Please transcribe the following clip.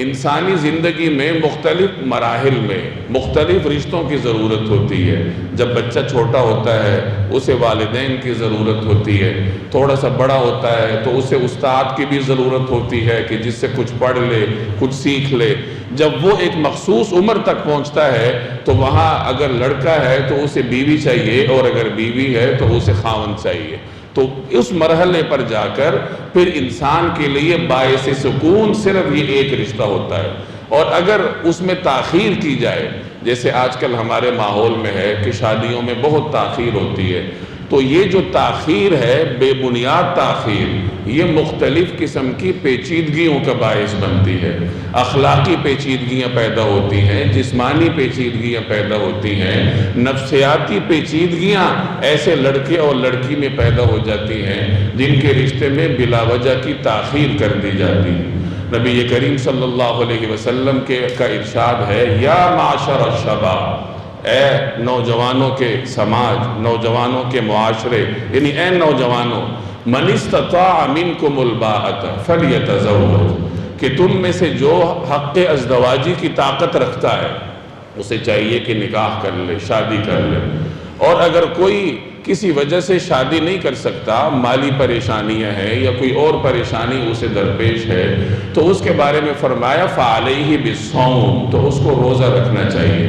انسانی زندگی میں مختلف مراحل میں مختلف رشتوں کی ضرورت ہوتی ہے۔ جب بچہ چھوٹا ہوتا ہے اسے والدین کی ضرورت ہوتی ہے، تھوڑا سا بڑا ہوتا ہے تو اسے استاد کی بھی ضرورت ہوتی ہے کہ جس سے کچھ پڑھ لے، کچھ سیکھ لے۔ جب وہ ایک مخصوص عمر تک پہنچتا ہے تو وہاں اگر لڑکا ہے تو اسے بیوی چاہیے، اور اگر بیوی ہے تو اسے خاوند چاہیے۔ تو اس مرحلے پر جا کر پھر انسان کے لیے باعث سکون صرف یہ ایک رشتہ ہوتا ہے۔ اور اگر اس میں تاخیر کی جائے، جیسے آج کل ہمارے ماحول میں ہے کہ شادیوں میں بہت تاخیر ہوتی ہے، تو یہ جو تاخیر ہے، بے بنیاد تاخیر، یہ مختلف قسم کی پیچیدگیوں کا باعث بنتی ہے۔ اخلاقی پیچیدگیاں پیدا ہوتی ہیں، جسمانی پیچیدگیاں پیدا ہوتی ہیں، نفسیاتی پیچیدگیاں ایسے لڑکے اور لڑکی میں پیدا ہو جاتی ہیں جن کے رشتے میں بلا وجہ کی تاخیر کر دی جاتی ہے۔ نبی کریم صلی اللہ علیہ وسلم کا ارشاد ہے، یا معاشر الشباب، اے نوجوانوں کے سماج، نوجوانوں کے معاشرے، یعنی اے نوجوانوں، من استطاع منکم الباءۃ فلیتزوج، کہ تم میں سے جو حق ازدواجی کی طاقت رکھتا ہے اسے چاہیے کہ نکاح کر لے، شادی کر لے۔ اور اگر کوئی کسی وجہ سے شادی نہیں کر سکتا، مالی پریشانیاں ہیں یا کوئی اور پریشانی اسے درپیش ہے، تو اس کے بارے میں فرمایا فعلیہ بالصوم، تو اس کو روزہ رکھنا چاہیے۔